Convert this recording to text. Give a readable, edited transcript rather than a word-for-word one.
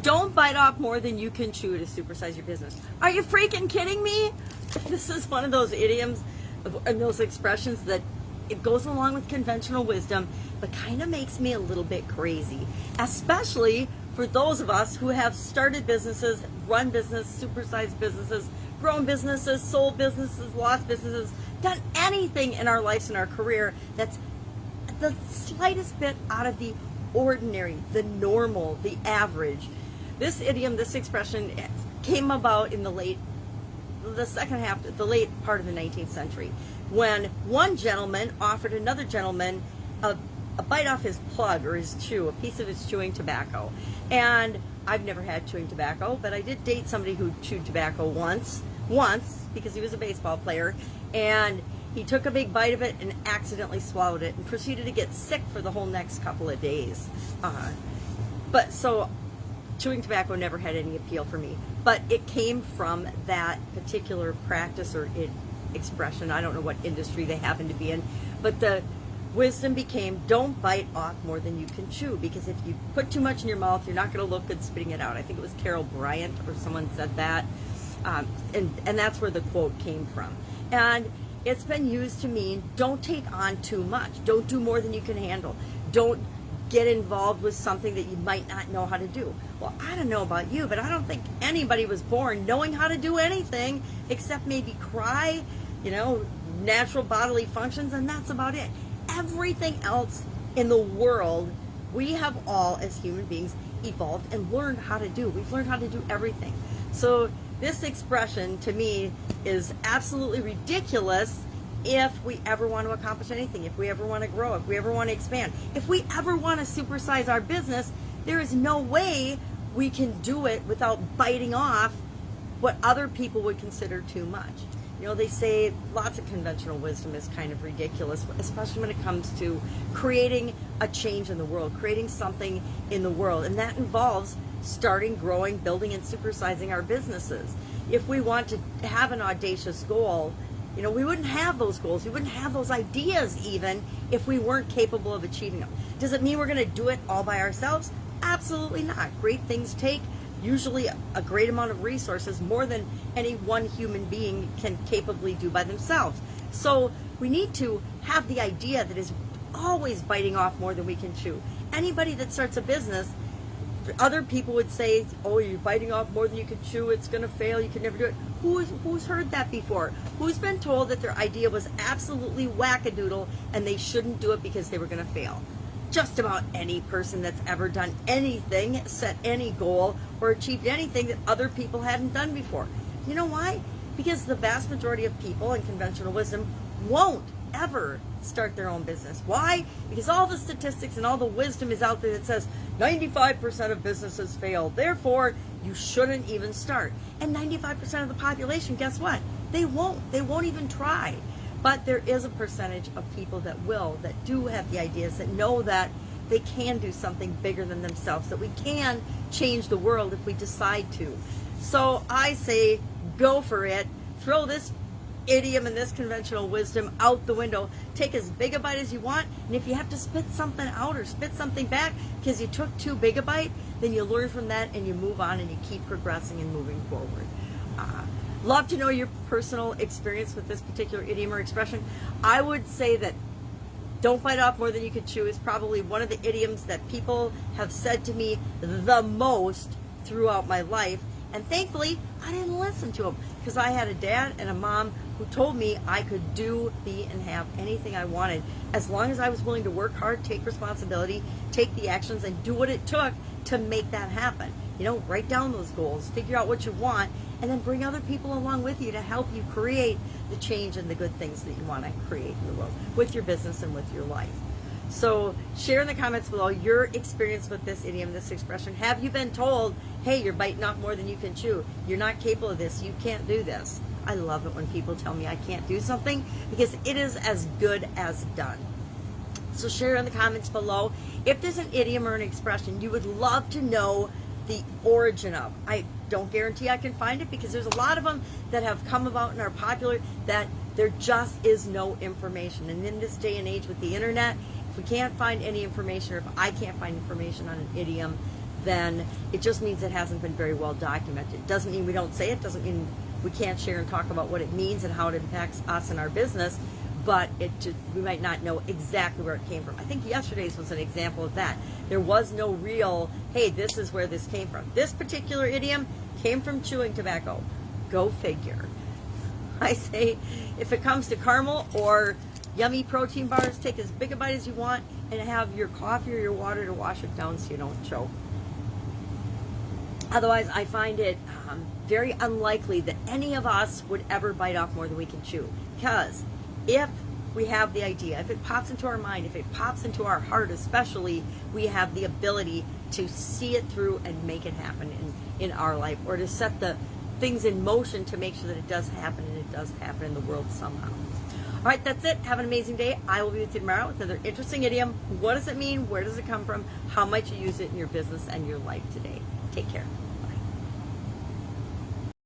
Don't bite off more than you can chew to supersize your business. Are you freaking kidding me? This is one of those idioms and those expressions that it goes along with conventional wisdom, but kind of makes me a little bit crazy, especially for those of us who have started businesses, run business, supersized businesses, grown businesses, sold businesses, lost businesses, done anything in our lives and our career that's the slightest bit out of the ordinary, the normal, the average. This idiom, this expression came about in the late part of the 19th century, when one gentleman offered another gentleman a bite off his plug or his chew, a piece of his chewing tobacco. And I've never had chewing tobacco, but I did date somebody who chewed tobacco once, because he was a baseball player, and he took a big bite of it and accidentally swallowed it and proceeded to get sick for the whole next couple of days. But so chewing tobacco never had any appeal for me, but it came from that particular practice or expression. I don't know what industry they happen to be in, but the wisdom became, don't bite off more than you can chew, because if you put too much in your mouth, you're not going to look good spitting it out. I think it was Carol Bryant or someone said that, and that's where the quote came from. And it's been used to mean, don't take on too much, don't do more than you can handle, don't get involved with something that you might not know how to do. Well, I don't know about you, but I don't think anybody was born knowing how to do anything except maybe cry, natural bodily functions, and that's about it. Everything else in the world, we have all, as human beings, evolved and learned how to do. We've learned how to do everything. So this expression, to me, is absolutely ridiculous if we ever want to accomplish anything, if we ever want to grow, if we ever want to expand, if we ever want to supersize our business. There is no way we can do it without biting off what other people would consider too much. They say lots of conventional wisdom is kind of ridiculous, especially when it comes to creating a change in the world, creating something in the world. And that involves starting, growing, building, and supersizing our businesses. If we want to have an audacious goal, we wouldn't have those goals. We wouldn't have those ideas even if we weren't capable of achieving them. Does it mean we're going to do it all by ourselves? Absolutely not. Great things take usually a great amount of resources, more than any one human being can capably do by themselves. So we need to have the idea that is always biting off more than we can chew. Anybody that starts a business, other people would say, oh, you're biting off more than you can chew, it's going to fail, you can never do it. Who's heard that before? Who's been told that their idea was absolutely wackadoodle and they shouldn't do it because they were going to fail? Just about any person that's ever done anything, set any goal, or achieved anything that other people hadn't done before. You know why? Because the vast majority of people in conventional wisdom won't ever start their own business. Why? Because all the statistics and all the wisdom is out there that says 95% of businesses fail. Therefore, you shouldn't even start. And 95% of the population, guess what? They won't even try. But there is a percentage of people that will, that do have the ideas, that know that they can do something bigger than themselves, that we can change the world if we decide to. So I say, go for it. Throw this idiom and this conventional wisdom out the window. Take as big a bite as you want, and if you have to spit something out or spit something back because you took too big a bite, then you learn from that and you move on and you keep progressing and moving forward. Love to know your personal experience with this particular idiom or expression. I would say that don't bite off more than you can chew is probably one of the idioms that people have said to me the most throughout my life. And thankfully, I didn't listen to them, because I had a dad and a mom who told me I could do, be, and have anything I wanted as long as I was willing to work hard, take responsibility, take the actions, and do what it took to make that happen. Write down those goals, figure out what you want, and then bring other people along with you to help you create the change and the good things that you want to create in the world with your business and with your life. So share in the comments below your experience with this idiom, this expression. Have you been told, hey, you're biting off more than you can chew, you're not capable of this, you can't do this? I love it when people tell me I can't do something, because it is as good as done. So share in the comments below if there's an idiom or an expression you would love to know the origin of. I don't guarantee I can find it, because there's a lot of them that have come about and are popular that there just is no information. And in this day and age with the internet, if we can't find any information, or if I can't find information on an idiom, then it just means it hasn't been very well documented. It doesn't mean we don't say it, doesn't mean we can't share and talk about what it means and how it impacts us and our business, but we might not know exactly where it came from. I think yesterday's was an example of that. There was no real, hey, this is where this came from. This particular idiom came from chewing tobacco. Go figure. I say, if it comes to caramel or yummy protein bars, take as big a bite as you want and have your coffee or your water to wash it down so you don't choke. Otherwise, I find it very unlikely that any of us would ever bite off more than we can chew. Because if we have the idea, if it pops into our mind, if it pops into our heart especially, we have the ability to see it through and make it happen in our life, or to set the things in motion to make sure that it does happen, and it does happen in the world somehow. All right, that's it. Have an amazing day. I will be with you tomorrow with another interesting idiom. What does it mean? Where does it come from? How might you use it in your business and your life today? Take care.